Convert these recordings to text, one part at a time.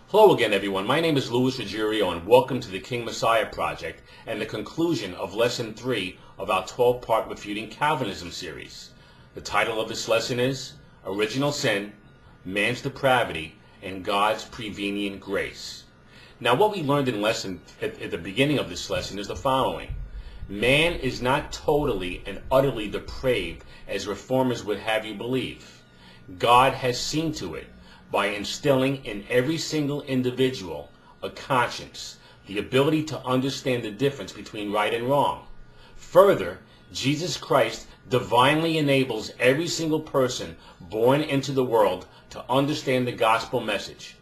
Hello again, everyone. My name is Louis Ruggiero, and welcome to the King Messiah Project and the conclusion of Lesson 3 of our 12-part Refuting Calvinism series. The title of this lesson is Original Sin, Man's Depravity, and God's Prevenient Grace. Now, what we learned in lesson at the beginning of this lesson is the following. Man is not totally and utterly depraved as reformers would have you believe. God has seen to it by instilling in every single individual a conscience, the ability to understand the difference between right and wrong. Further, Jesus Christ divinely enables every single person born into the world to understand the gospel message.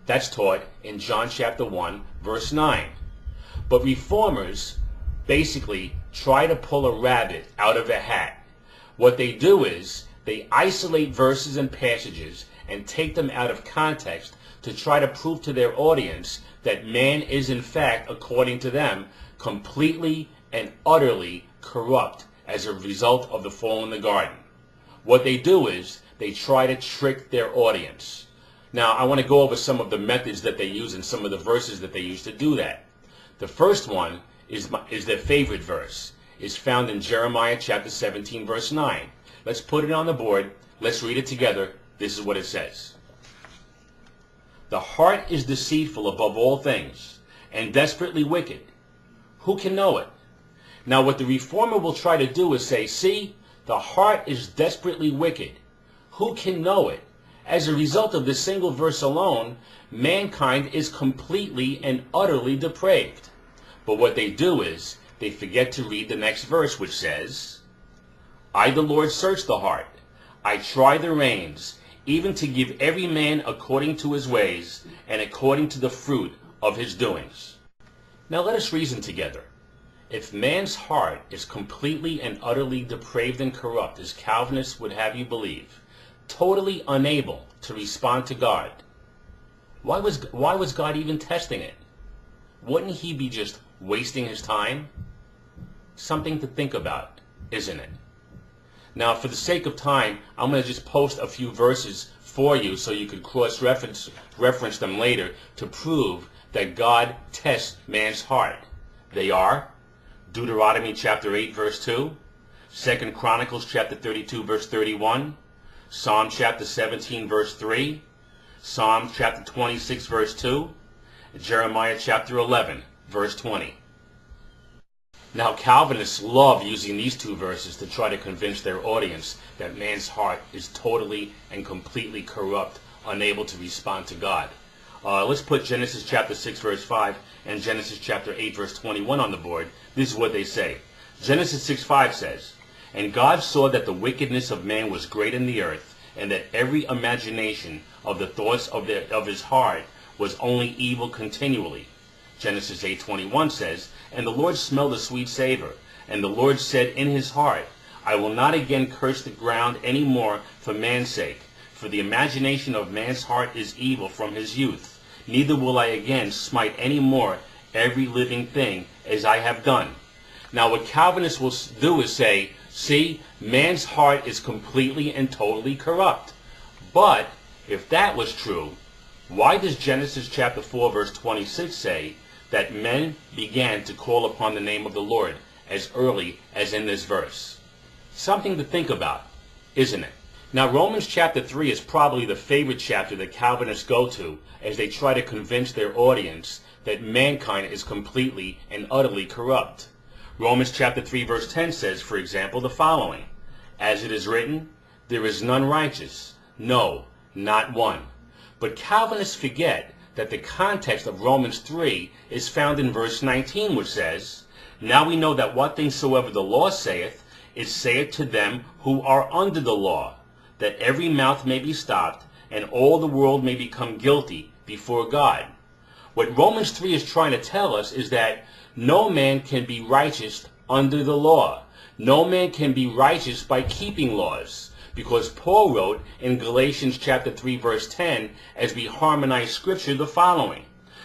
That's taught in John chapter 1, verse 9. But reformers basically try to pull a rabbit out of a hat. What they do is they isolate verses and passages and take them out of context to try to prove to their audience that man is in fact, according to them, completely and utterly corrupt as a result of the fall in the garden. What they do is they try to trick their audience. Now, I want to go over some of the methods that they use and some of the verses that they use to do that. The first one is their favorite verse. It's found in Jeremiah chapter 17, verse 9. Let's put it on the board. Let's read it together. This is what it says. The heart is deceitful above all things and desperately wicked. Who can know it? Now, what the reformer will try to do is say, see, the heart is desperately wicked. Who can know it? As a result of this single verse alone, mankind is completely and utterly depraved. But what they do is they forget to read the next verse, which says, I, the Lord, search the heart. I try the reins, even to give every man according to his ways and according to the fruit of his doings. Now let us reason together. If man's heart is completely and utterly depraved and corrupt, as Calvinists would have you believe, totally unable to respond to God, why was God even testing it? Wouldn't he be just wasting his time? Something to think about, isn't it? Now, for the sake of time, I'm going to just post a few verses for you so you could cross-reference them later to prove that God tests man's heart. They are Deuteronomy chapter 8, verse 2, 2 Chronicles chapter 32, verse 31, Psalm chapter 17, verse 3, Psalm chapter 26, verse 2, Jeremiah chapter 11, verse 20. Now, Calvinists love using these two verses to try to convince their audience that man's heart is totally and completely corrupt, unable to respond to God. Let's put Genesis chapter 6, verse 5 and Genesis chapter 8, verse 21 on the board. This is what they say. Genesis 6, 5 says, And God saw that the wickedness of man was great in the earth, and that every imagination of the thoughts of his heart was only evil continually. Genesis 8:21 says, And the Lord smelled a sweet savor, and the Lord said in his heart, I will not again curse the ground any more for man's sake, for the imagination of man's heart is evil from his youth. Neither will I again smite any more every living thing as I have done. Now, what Calvinists will do is say, see, man's heart is completely and totally corrupt. But if that was true, why does Genesis chapter 4, verse 26 say that men began to call upon the name of the Lord as early as in this verse? Something to think about, isn't it? Now, Romans chapter 3 is probably the favorite chapter that Calvinists go to as they try to convince their audience that mankind is completely and utterly corrupt. Romans chapter 3 verse 10 says, for example, the following, As it is written, there is none righteous, no, not one. But Calvinists forget that the context of Romans 3 is found in verse 19, which says, Now we know that what things soever the law saith, it saith to them who are under the law, that every mouth may be stopped, and all the world may become guilty before God. What Romans 3 is trying to tell us is that no man can be righteous under the law. No man can be righteous by keeping laws. Because Paul wrote in Galatians chapter 3 verse 10, as we harmonize scripture, the following,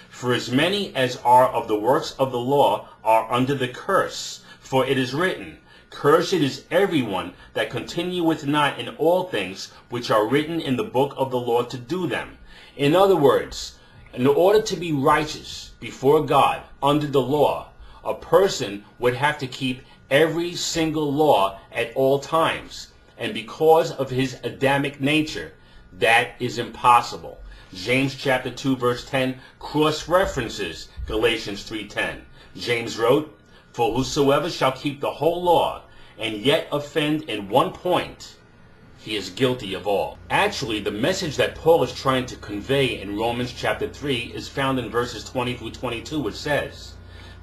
For as many as are of the works of the law are under the curse, for it is written, Cursed is everyone that continueth not in all things which are written in the book of the law to do them. In other words, In order to be righteous before God under the law, a person would have to keep every single law at all times. And because of his Adamic nature, that is impossible. James chapter 2 verse 10 cross-references Galatians 3:10. James wrote, "For whosoever shall keep the whole law and yet offend in one point, he is guilty of all." Actually, the message that Paul is trying to convey in Romans chapter 3 is found in verses 20 through 22, which says,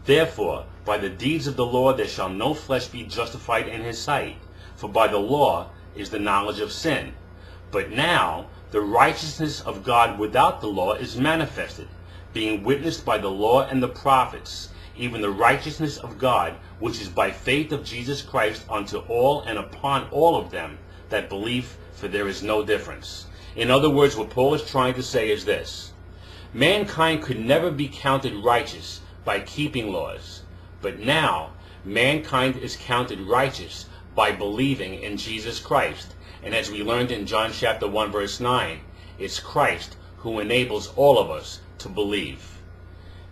"Therefore, by the deeds of the law there shall no flesh be justified in his sight, for by the law is the knowledge of sin. But now the righteousness of God without the law is manifested, being witnessed by the law and the prophets, even the righteousness of God, which is by faith of Jesus Christ unto all and upon all of them that believe, for there is no difference." In other words, what Paul is trying to say is this: mankind could never be counted righteous by keeping laws, but now mankind is counted righteous by believing in Jesus Christ. And as we learned in John chapter 1 verse 9, it's Christ who enables all of us to believe.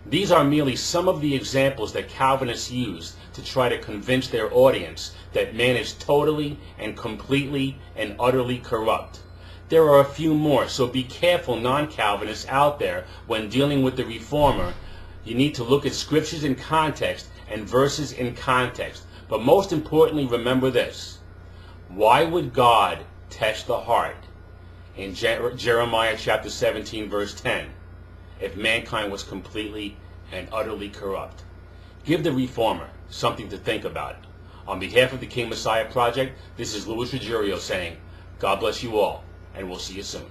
These are merely some of the examples that Calvinists used to try to convince their audience that man is totally and completely and utterly corrupt. There are a few more, so be careful, non-Calvinists out there, when dealing with the Reformer. You need to look at scriptures in context and verses in context. But most importantly, remember this: why would God test the heart in Jeremiah chapter 17 verse 10 if mankind was completely and utterly corrupt? Give the Reformer something to think about. On behalf of the King Messiah Project, this is Louis Ruggiero saying, God bless you all, and we'll see you soon.